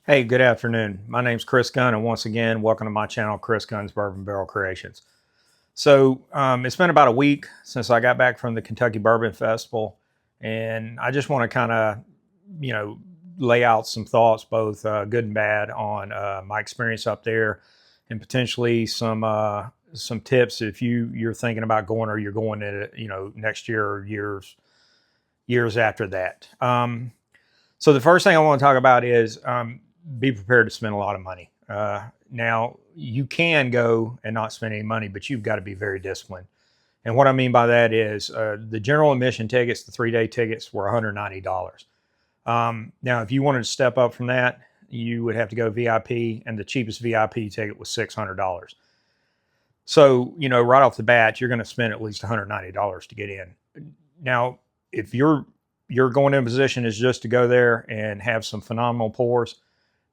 Hey, good afternoon. My name's Chris Gunn, and once again, welcome to my channel, Chris Gunn's Bourbon Barrel Creations. It's been about a week since I got back from the Kentucky Bourbon Festival, and I just want to kind of, you know, lay out some thoughts, both good and bad, on my experience up there, and potentially some tips if you're thinking about going or you're going to, next year or years after that. So the first thing I want to talk about is be prepared to spend a lot of money. Now, you can go and not spend any money, but you've got to be very disciplined. And what I mean by that is the general admission tickets, the 3-day tickets, were $190. Now, if you wanted to step up from that, you would have to go VIP, and the cheapest VIP ticket was $600. So, right off the bat, you're going to spend at least $190 to get in. Now, if you're going in position is just to go there and have some phenomenal pours,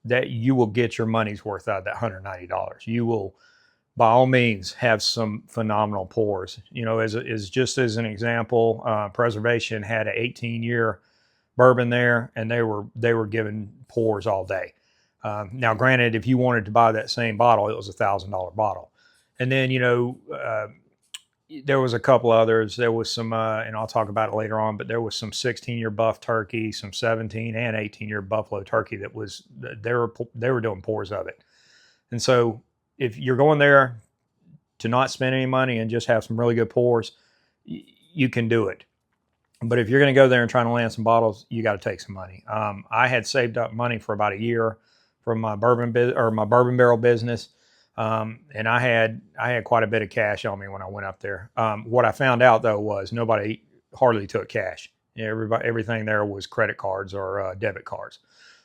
that you will get your money's worth out of that $190. You will, by all means, have some phenomenal pours. As just as an example, Preservation had an 18-year bourbon there, and they were giving pours all day. Now, granted, if you wanted to buy that same bottle, it was $1,000 bottle. And then there was a couple others. There was some, and I'll talk about it later on, but there was some 16-year buff turkey, some 17 and 18-year buffalo turkey they were doing pours of it. And so if you're going there to not spend any money and just have some really good pours, you can do it. But if you're going to go there and try to land some bottles, you got to take some money. I had saved up money for about a year from my bourbon barrel business. And I had quite a bit of cash on me when I went up there. What I found out though was nobody hardly took cash. Everything there was credit cards or debit cards.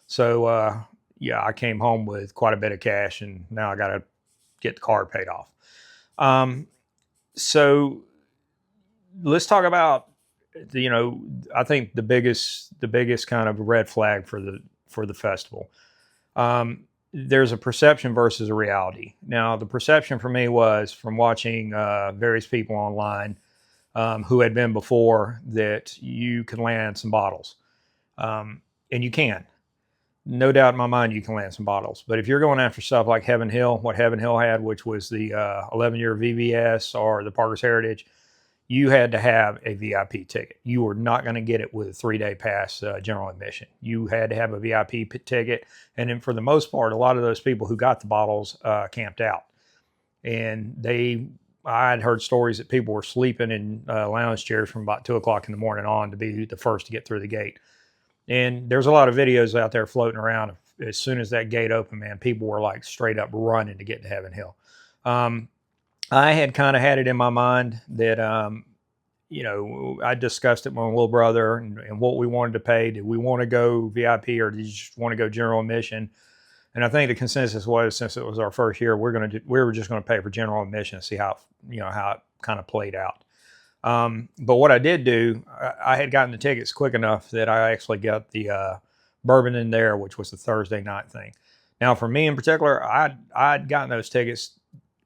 So I came home with quite a bit of cash, and now I got to get the card paid off. So let's talk about I think the biggest kind of red flag for the festival. There's a perception versus a reality. Now, the perception for me was from watching various people online who had been before that you can land some bottles. And you can. No doubt in my mind you can land some bottles. But if you're going after stuff like Heaven Hill, what Heaven Hill had, which was the 11-year VVS or the Parker's Heritage, you had to have a VIP ticket. You were not going to get it with a 3-day pass general admission. You had to have a VIP ticket. And then for the most part, a lot of those people who got the bottles camped out. And I had heard stories that people were sleeping in lounge chairs from about 2 o'clock in the morning on to be the first to get through the gate. And there's a lot of videos out there floating around. As soon as that gate opened, man, people were like straight up running to get to Heaven Hill. I had kind of had it in my mind that, I discussed it with my little brother and what we wanted to pay. Did we want to go VIP or did you just want to go general admission? And I think the consensus was, since it was our first year, we were just going to pay for general admission and see how it kind of played out. But what I did do, I had gotten the tickets quick enough that I actually got the bourbon in there, which was the Thursday night thing. Now, for me in particular, I'd gotten those tickets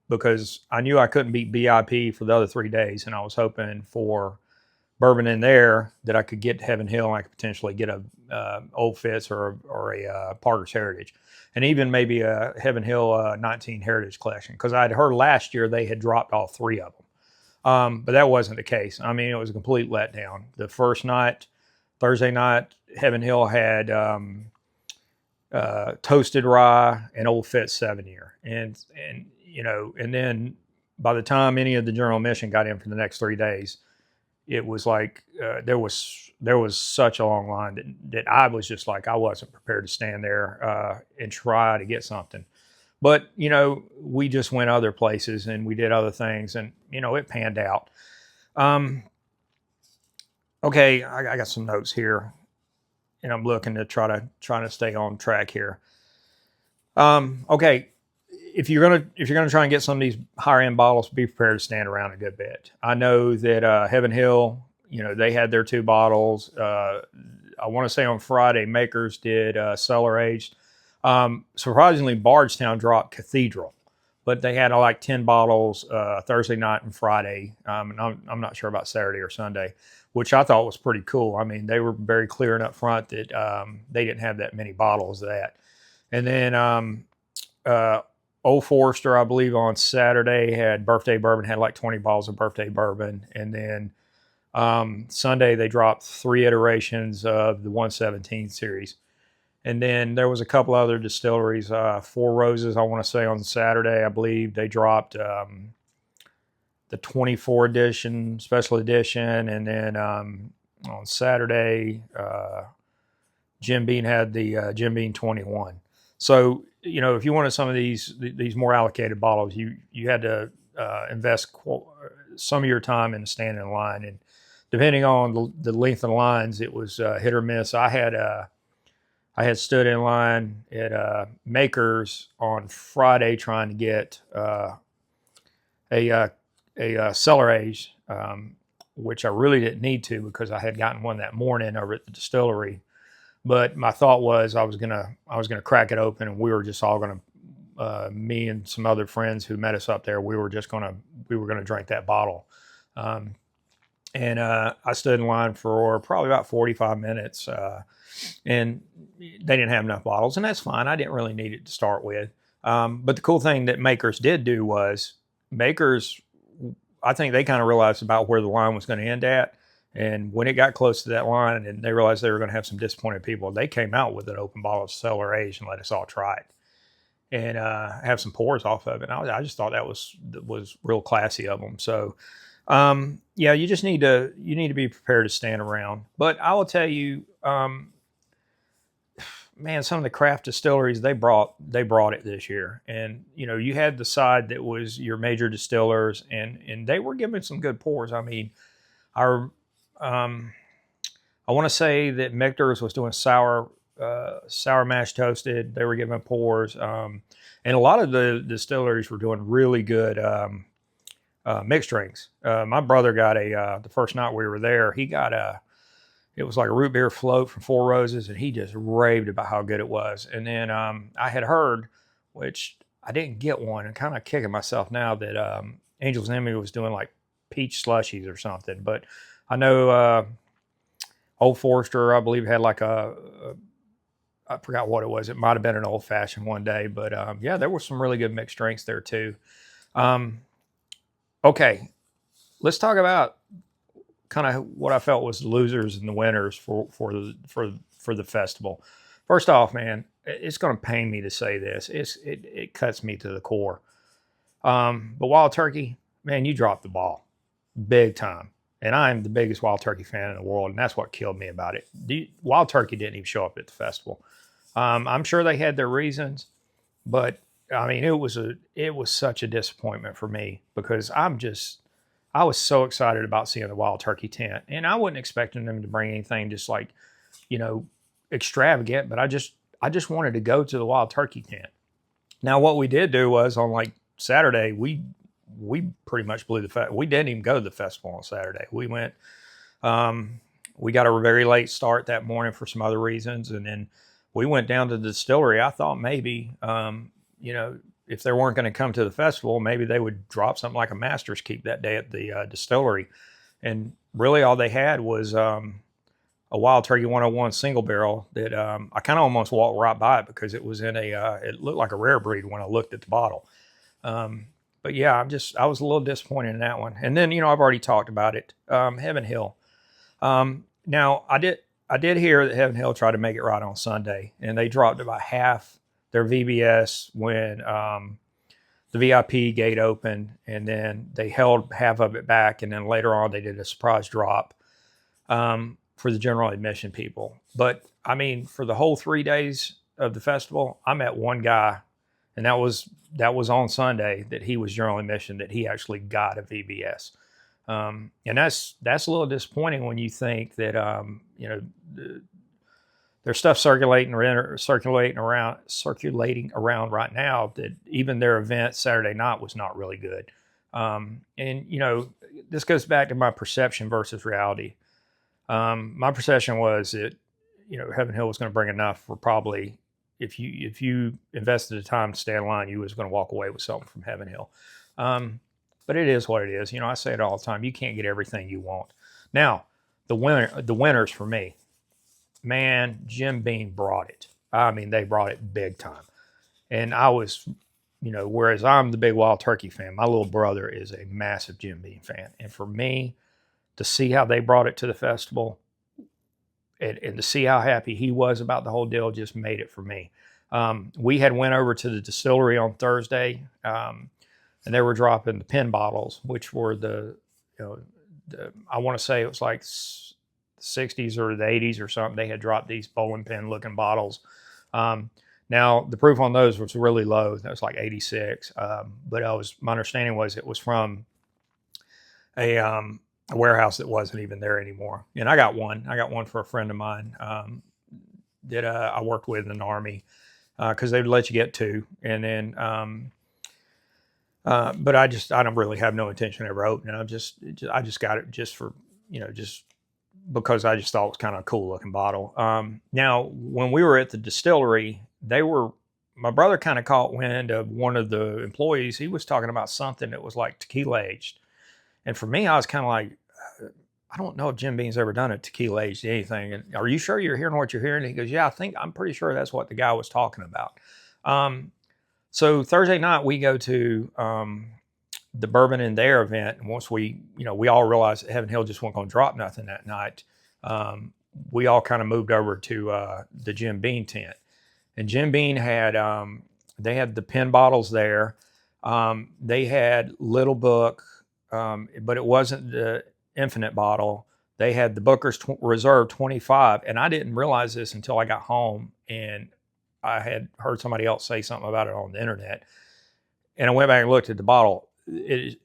because I knew I couldn't beat VIP for the other 3 days, and I was hoping for bourbon in there that I could get to Heaven Hill, and I could potentially get a Old Fitz or a Parker's Heritage, and even maybe a Heaven Hill 19 Heritage Collection, because I'd heard last year they had dropped all 3 of them. But that wasn't the case. I mean, it was a complete letdown. The first night, Thursday night, Heaven Hill had Toasted Rye and Old Fitz 7-year, and then by the time any of the general admission got in for the next 3 days, it was like there was such a long line that I was just like, I wasn't prepared to stand there and try to get something. But we just went other places and we did other things, and it panned out. Okay, I got some notes here, and I'm looking to trying to stay on track here. Okay, if you're gonna try and get some of these higher end bottles, be prepared to stand around a good bit. I know that Heaven Hill, they had their 2 bottles. I want to say on Friday, Makers did cellar aged. Surprisingly, Bardstown dropped Cathedral, but they had like 10 bottles Thursday night and Friday. And I'm not sure about Saturday or Sunday, which I thought was pretty cool. I mean, they were very clear and upfront that they didn't have that many bottles of that. And then Old Forester, I believe, on Saturday had birthday bourbon, had like 20 bottles of birthday bourbon. And then Sunday, they dropped 3 iterations of the 117 series. And then there was a couple other distilleries, Four Roses, I want to say on Saturday, I believe they dropped the 24 edition, special edition. And then on Saturday, Jim Beam had the Jim Beam 21. So, if you wanted some of these more allocated bottles, you had to invest some of your time in standing in line. And depending on the length of the lines, it was hit or miss. I had stood in line at Makers on Friday trying to get a cellar age, which I really didn't need to because I had gotten one that morning over at the distillery. But my thought was I was gonna crack it open, and we were just all gonna me and some other friends who met us up there. We were gonna drink that bottle. And I stood in line for probably about 45 minutes, and they didn't have enough bottles, and that's fine. I didn't really need it to start with. But the cool thing that Makers did do was I think they kind of realized about where the line was going to end at. And when it got close to that line and they realized they were going to have some disappointed people, they came out with an open bottle of cellar age and let us all try it and have some pours off of it. And I just thought that was real classy of them. So, yeah, you need to be prepared to stand around. But I will tell you, man, some of the craft distilleries, they brought it this year. And, you had the side that was your major distillers and they were giving some good pours. I mean, I want to say that Michter's was doing sour mash toasted. They were giving pours. And a lot of the distilleries were doing really good mixed drinks. My brother got the first night we were there, he got it was like a root beer float from Four Roses, and he just raved about how good it was. And then I had heard, which I didn't get one, and kind of kicking myself now that Angel's Enemy was doing like peach slushies or something. But I know Old Forester, I believe, had like I forgot what it was. It might have been an old fashioned one day, but yeah, there were some really good mixed drinks there too. Okay, let's talk about kind of what I felt was the losers and the winners for the festival. First off, man, it's going to pain me to say this. It cuts me to the core. But Wild Turkey, man, you dropped the ball big time. And I'm the biggest Wild Turkey fan in the world, and that's what killed me about it. Wild Turkey didn't even show up at the festival. I'm sure they had their reasons, but I mean, it was such a disappointment for me because I was so excited about seeing the Wild Turkey tent, and I wasn't expecting them to bring anything just like, extravagant, but I just wanted to go to the Wild Turkey tent. Now, what we did do was on like Saturday, we pretty much blew we didn't even go to the festival on Saturday. We went, we got a very late start that morning for some other reasons. And then we went down to the distillery. I thought maybe, if they weren't going to come to the festival, maybe they would drop something like a Master's Keep that day at the distillery. And really all they had was a Wild Turkey 101 single barrel that I kind of almost walked right by it because it was in it looked like a rare breed when I looked at the bottle. But yeah, I was a little disappointed in that one. And then, I've already talked about it. Heaven Hill. Now I did hear that Heaven Hill tried to make it right on Sunday, and they dropped about half their VBS when the VIP gate opened, and then they held half of it back, and then later on they did a surprise drop for the general admission people. But I mean, for the whole 3 days of the festival, I met one guy, and that was on Sunday, that he was general admission, that he actually got a VBS. And that's a little disappointing when you think that there's stuff circulating around right now that even their event Saturday night was not really good. And this goes back to my perception versus reality. My perception was that Heaven Hill was going to bring enough for probably, if you invested the time to stay in line, you was going to walk away with something from Heaven Hill. But it is what it is. I say it all the time. You can't get everything you want. Now, the winners for me, man, Jim Beam brought it. I mean, they brought it big time. And I was, whereas I'm the big Wild Turkey fan, my little brother is a massive Jim Beam fan. And for me to see how they brought it to the festival and to see how happy he was about the whole deal just made it for me. We had went over to the distillery on Thursday, and they were dropping the pin bottles, which were I want to say it was like 60s or the 80s or something. They had dropped these bowling pin looking bottles. Now the proof on those was really low. That was like 86. But my understanding was it was from a warehouse that wasn't even there anymore. And I got one for a friend of mine that I worked with in the Army, because they would let you get two. And then, but I don't really have no intention of ever opening it. I just got it just for, just because I just thought it was kind of a cool looking bottle. Now, when we were at the distillery, my brother kind of caught wind of one of the employees. He was talking about something that was like tequila aged. And for me, I was kind of like, I don't know if Jim Beam's ever done a tequila aged anything. And are you sure you're hearing what you're hearing? And he goes, yeah, I'm pretty sure that's what the guy was talking about. So Thursday night, we go to the Bourbon in There event. And once we all realized that Heaven Hill just wasn't going to drop nothing that night, we all kind of moved over to the Jim Beam tent. And Jim Beam had, they had the pin bottles there. They had Little Book, but it wasn't the Infinite bottle. They had the Booker's Reserve 25. And I didn't realize this until I got home and I had heard somebody else say something about it on the internet. And I went back and looked at the bottle. The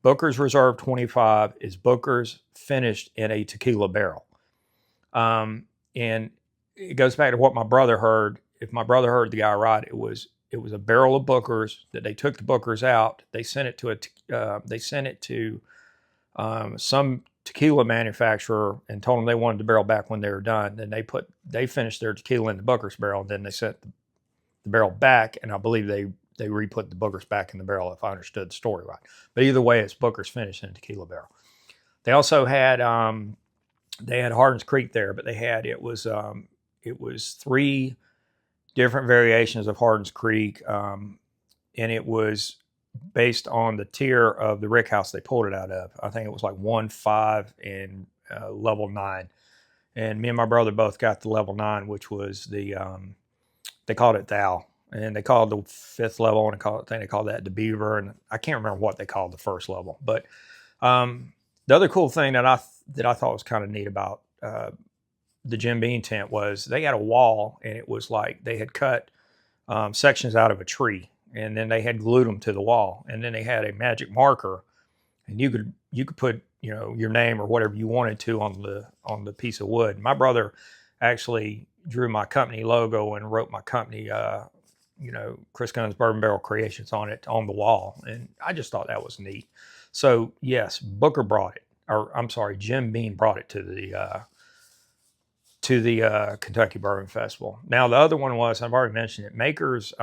Booker's Reserve 25 is Booker's finished in a tequila barrel. And it goes back to what my brother heard. If my brother heard the guy right, it was a barrel of Booker's that they took the Booker's out. They sent it to some tequila manufacturer and told them they wanted the barrel back when they were done. Then they finished their tequila in the Booker's barrel, and then they sent the barrel back, and I believe they re-put the Booker's back in the barrel, if I understood the story right. But either way, it's Booker's finished in a tequila barrel. They also had Hardin's Creek there, but it was 3 different variations of Hardin's Creek, and it was based on the tier of the rick house they pulled it out of. I think it was like 1, 5, and level 9. And me and my brother both got the level 9, which was they called it Thou. And they called the 5th level, and I think they called that the Beaver. And I can't remember what they called the first level. But the other cool thing that I thought was kind of neat about the Jim Beam tent was they had a wall, and it was like they had cut sections out of a tree, and then they had glued them to the wall, and then they had a magic marker, and you could put your name or whatever you wanted to on the piece of wood. My brother actually drew my company logo and wrote my company, Chris Gunn's Bourbon Barrel Creations on it on the wall, and I just thought that was neat. So yes, Booker brought it, or I'm sorry, Jim Beam brought it to the Kentucky Bourbon Festival. Now the other one was, I've already mentioned it, Makers.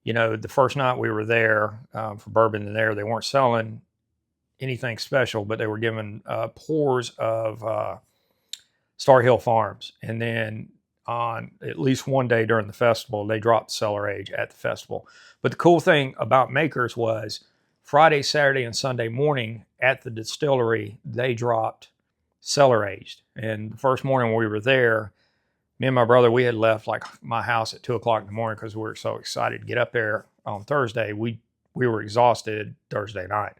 The first night we were there for Bourbon in There, they weren't selling anything special, but they were giving pours of Star Hill Farms. And then on at least one day during the festival, they dropped cellar age at the festival. But the cool thing about Makers was Friday, Saturday, and Sunday morning at the distillery, they dropped cellar aged. And the first morning we were there, me and my brother, we had left like my house at 2:00 in the morning because we were so excited to get up there on Thursday. We were exhausted Thursday night.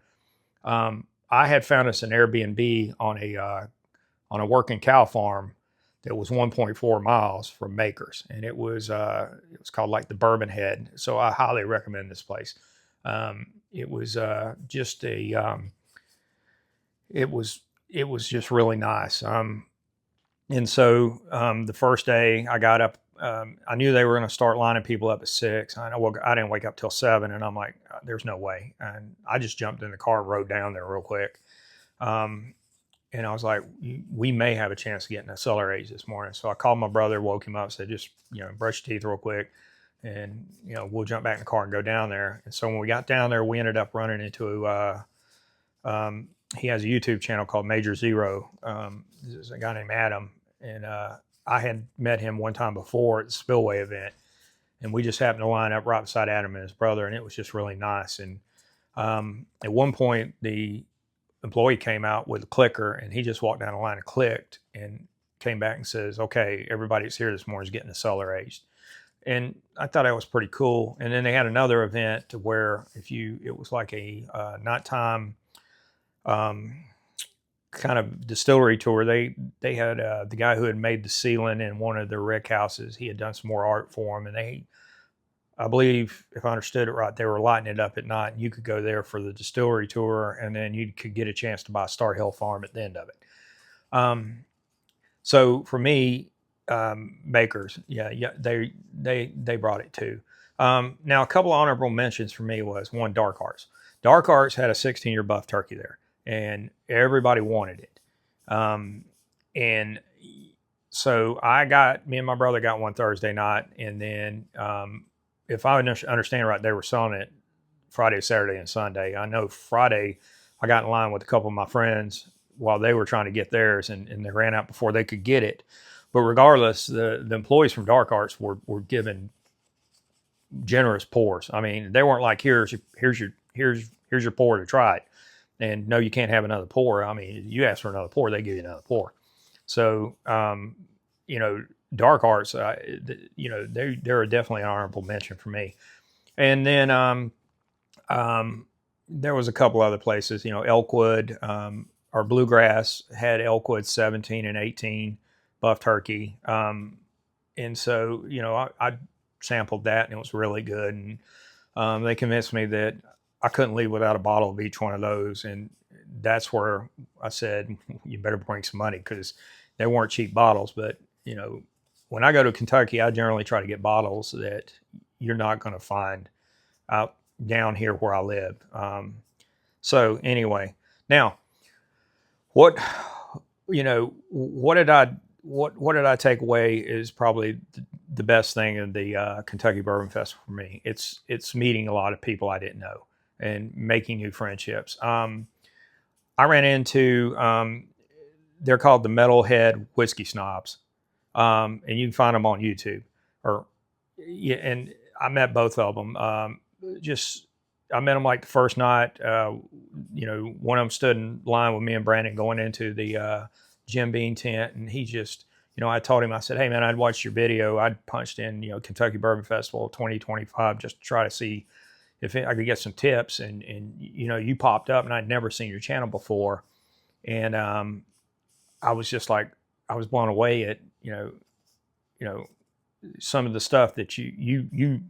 I had found us an Airbnb on a working cow farm that was 1.4 miles from Makers, and it was called like the Bourbon Head. So I highly recommend this place. It was just really nice. And so the first day I got up, I knew they were going to start lining people up at 6. I didn't wake up till 7, and I'm like, there's no way. And I just jumped in the car and rode down there real quick. And I was like, we may have a chance of getting a cellar age this morning. So I called my brother, woke him up, said, just, brush your teeth real quick, and, we'll jump back in the car and go down there. And so when we got down there, we ended up running into he has a YouTube channel called Major Zero. There's a guy named Adam, and I had met him one time before at the Spillway event, and we just happened to line up right beside Adam and his brother, and it was just really nice. And at one point, the employee came out with a clicker, and he just walked down the line and clicked, and came back and says, "Okay, everybody that's here this morning is getting the cellar aged." And I thought that was pretty cool. And then they had another event to where it was like a nighttime kind of distillery tour. They had the guy who had made the ceiling in one of their rick houses. He had done some more art for them, and I believe, if I understood it right, they were lighting it up at night, and you could go there for the distillery tour, and then you could get a chance to buy Star Hill Farm at the end of it. So for me, Bakers, yeah, they brought it too. Now, a couple of honorable mentions for me was one, Dark Arts. Dark Arts had a 16-year buff turkey there, and everybody wanted it. And so me and my brother got one Thursday night, and then if I understand right, they were selling it Friday, Saturday, and Sunday. I know Friday I got in line with a couple of my friends while they were trying to get theirs, and they ran out before they could get it. But regardless, the employees from Dark Arts were given generous pours. I mean, they weren't like, here's your pour to try it, and no, you can't have another pour. I mean, you ask for another pour, they give you another pour. So Dark Arts, they're definitely an honorable mention for me. And then there was a couple other places, Elkwood, or Bluegrass had Elkwood 17 and 18 buff turkey. And so, I sampled that, and it was really good. And they convinced me that I couldn't leave without a bottle of each one of those. And that's where I said, you better bring some money, because they weren't cheap bottles. But, when I go to Kentucky, I generally try to get bottles that you're not going to find out down here where I live. So anyway, now what did I take away is probably the best thing in the Kentucky Bourbon Festival for me. It's meeting a lot of people I didn't know and making new friendships. I ran into, they're called the Metalhead Whiskey Snobs. And you can find them on YouTube. And I met both of them. I met them like the first night. One of them stood in line with me and Brandon going into the Jim Beam tent, and he just, I told him, I said, "Hey man, I'd watched your video. I'd punched in, Kentucky Bourbon Festival 2025 just to try to see if I could get some tips." And you popped up, and I'd never seen your channel before, and I was just like, I was blown away at some of the stuff that you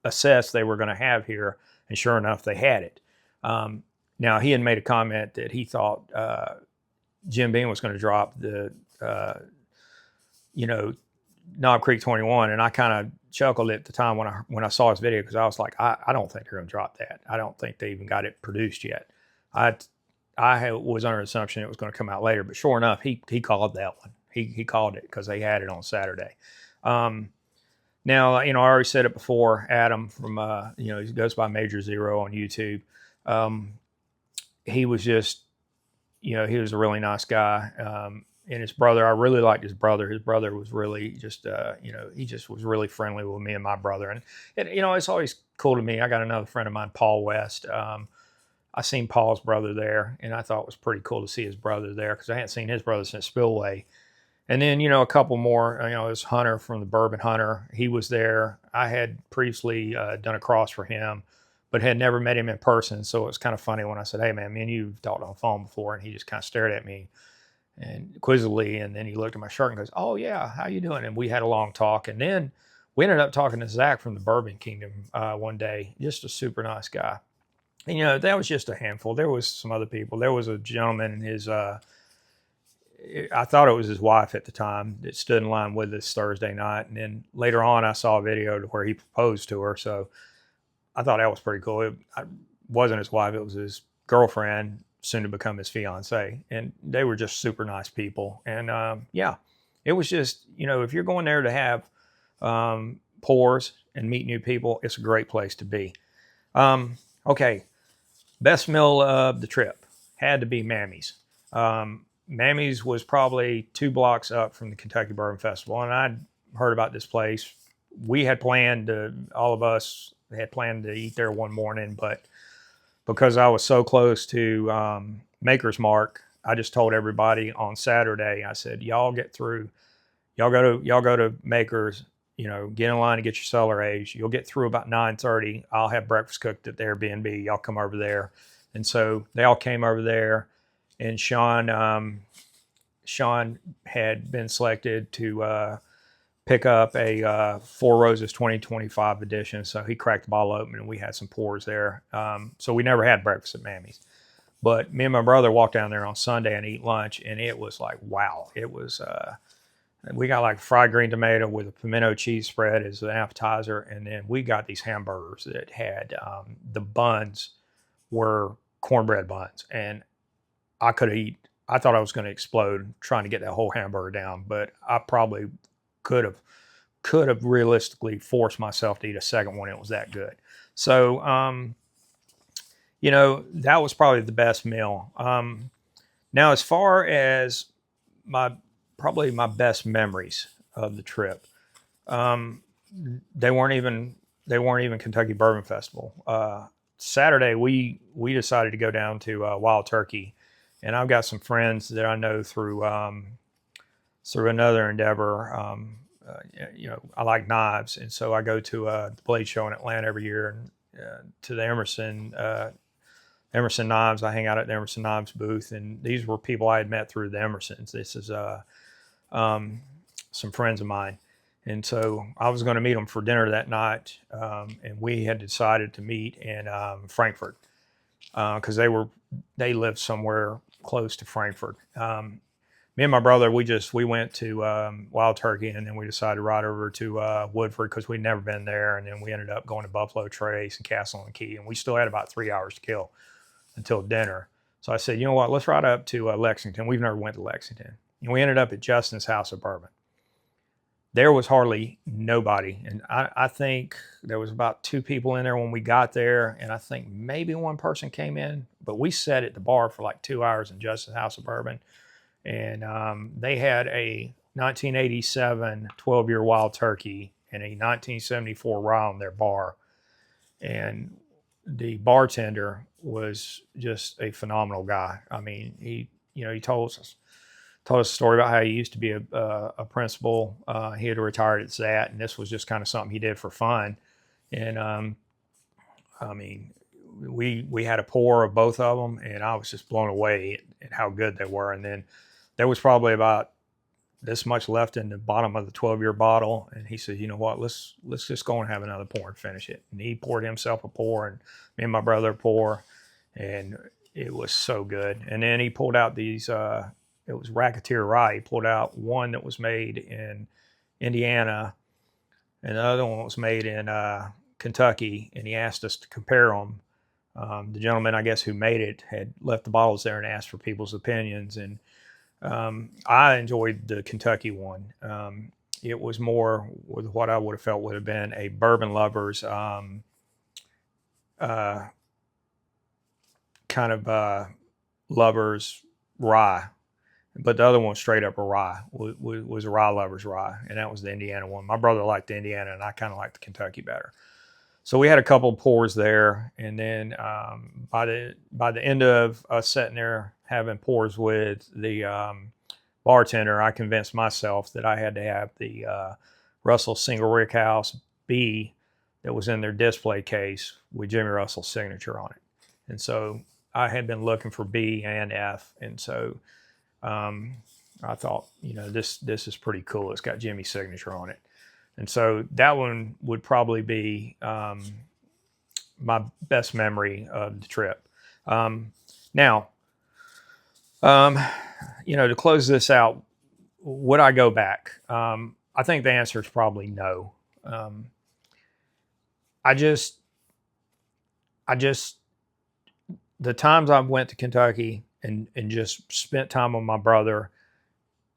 assessed they were going to have here, and sure enough, they had it. Now, he had made a comment that he thought Jim Beam was going to drop the Knob Creek 21, and I kind of chuckled at the time when I saw his video, because I was like, I don't think they're going to drop that. I don't think they even got it produced yet. I was under the assumption it was going to come out later, but sure enough, he called that one. He called it because they had it on Saturday. Now, I already said it before, Adam from, he goes by Major Zero on YouTube. He was just, he was a really nice guy. And his brother, I really liked his brother. His brother was really just, he just was really friendly with me and my brother. And it's always cool to me. I got another friend of mine, Paul West. I seen Paul's brother there, and I thought it was pretty cool to see his brother there, because I hadn't seen his brother since Spillway. And then, a couple more, it was Hunter from the Bourbon Hunter. He was there. I had previously done a cross for him, but had never met him in person. So it was kind of funny when I said, "Hey man, me and you've talked on the phone before." And he just kind of stared at me and quizzically. And then he looked at my shirt and goes, "Oh yeah, how you doing?" And we had a long talk. And then we ended up talking to Zach from the Bourbon Kingdom one day. Just a super nice guy. And, that was just a handful. There was some other people. There was a gentleman and his, I thought it was his wife at the time, that stood in line with us Thursday night. And then later on, I saw a video to where he proposed to her. So I thought that was pretty cool. It wasn't his wife. It was his girlfriend, soon to become his fiance. And they were just super nice people. And it was just, if you're going there to have pours and meet new people, it's a great place to be. Okay. Best meal of the trip had to be Mammy's. Mammy's was probably 2 blocks up from the Kentucky Bourbon Festival, and I'd heard about this place. We had planned all of us had planned to eat there one morning, but because I was so close to Maker's Mark, I just told everybody on Saturday. I said, "Y'all get through. Y'all go to Maker's. Get in line to get your cellar aged. You'll get through about 9:30. I'll have breakfast cooked at the Airbnb. Y'all come over there." And so they all came over there, and Sean had been selected to pick up a Four Roses 2025 edition. So he cracked the bottle open, and we had some pours there. So we never had breakfast at Mammy's. But me and my brother walked down there on Sunday and eat lunch, and it was like, wow. It was, we got like fried green tomato with a pimento cheese spread as an appetizer. And then we got these hamburgers that had, the buns were cornbread buns. And I thought I was going to explode trying to get that whole hamburger down, but I probably could have realistically forced myself to eat a second one. It was that good. So, that was probably the best meal. Now, as far as probably my best memories of the trip, they weren't even Kentucky Bourbon Festival. Saturday, we decided to go down to Wild Turkey, and I've got some friends that I know through another endeavor. I like knives, and so I go to the Blade Show in Atlanta every year, and to the Emerson Knives. I hang out at the Emerson Knives booth, and these were people I had met through the Emersons. This is some friends of mine, and so I was going to meet them for dinner that night, and we had decided to meet in Frankfurt because they lived somewhere close to Frankfurt. Me and my brother, we went to Wild Turkey, and then we decided to ride over to Woodford because we'd never been there, and then we ended up going to Buffalo Trace and Castle on the Key, and we still had about 3 hours to kill until dinner. So I said, you know what, let's ride up to Lexington. We've never went to Lexington. And we ended up at Justin's House of Bourbon. There was hardly nobody, and I think there was about 2 people in there when we got there, and I think maybe one person came in, but we sat at the bar for like 2 hours in Justin's House of Bourbon. And they had a 1987 12-year Wild Turkey and a 1974 rye on their bar. And the bartender was just a phenomenal guy. I mean, he told us a story about how he used to be a principal. He had retired at that, and this was just kind of something he did for fun. And I mean, we had a pour of both of them, and I was just blown away at how good they were. And then there was probably about this much left in the bottom of the 12-year bottle. And he said, you know what, let's just go and have another pour and finish it. And he poured himself a pour, and me and my brother a pour, and it was so good. And then he pulled out these, it was Racketeer Rye. He pulled out one that was made in Indiana, and the other one was made in Kentucky, and he asked us to compare them. The gentleman, I guess, who made it had left the bottles there and asked for people's opinions, and I enjoyed the Kentucky one. It was more with what I would have felt would have been a bourbon lover's kind of lover's rye, but the other one straight up a rye was a rye lover's rye, and that was the Indiana one. My brother liked the Indiana, and I kind of liked the Kentucky better. So we had a couple of pours there, and then by the end of us sitting there having pours with the bartender, I convinced myself that I had to have the Russell Single Rickhouse B that was in their display case with Jimmy Russell's signature on it. And so I had been looking for B and F, and so I thought, this is pretty cool. It's got Jimmy's signature on it. And so that one would probably be my best memory of the trip. Now, to close this out, would I go back? I think the answer is probably no. The times I went to Kentucky and just spent time with my brother,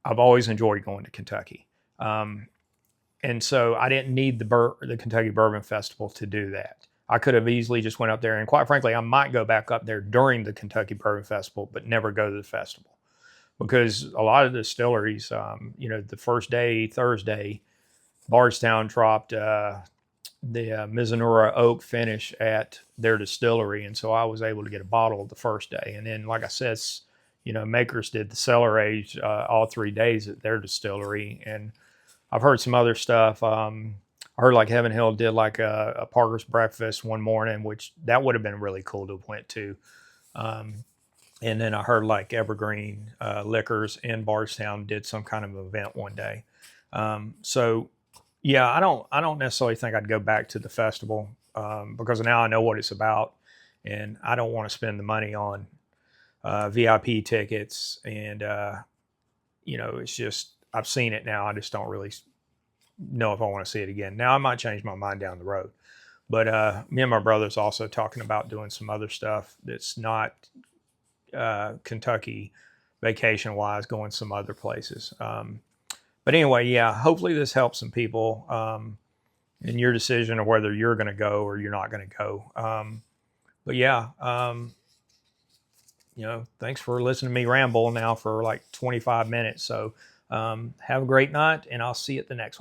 I've always enjoyed going to Kentucky. And so I didn't need the Kentucky Bourbon Festival to do that. I could have easily just went up there, and quite frankly, I might go back up there during the Kentucky Bourbon Festival, but never go to the festival. because a lot of the distilleries, the first day, Thursday, Bardstown dropped the Mizunara oak finish at their distillery, and so I was able to get a bottle the first day. And then, like I said, Makers did the cellar age all 3 days at their distillery, and I've heard some other stuff. I heard like Heaven Hill did like a Parker's breakfast one morning, which that would have been really cool to have went to. And then I heard like Evergreen Liquors in Bardstown did some kind of event one day. So yeah, I don't necessarily think I'd go back to the festival because now I know what it's about, and I don't want to spend the money on VIP tickets. And it's just I've seen it now. I just don't really know if I want to see it again. Now I might change my mind down the road. But me and my brother's also talking about doing some other stuff that's not Kentucky vacation wise, going some other places. But anyway, yeah, hopefully this helps some people in your decision of whether you're going to go or you're not going to go. But yeah, thanks for listening to me ramble now for like 25 minutes. So have a great night, and I'll see you at the next one.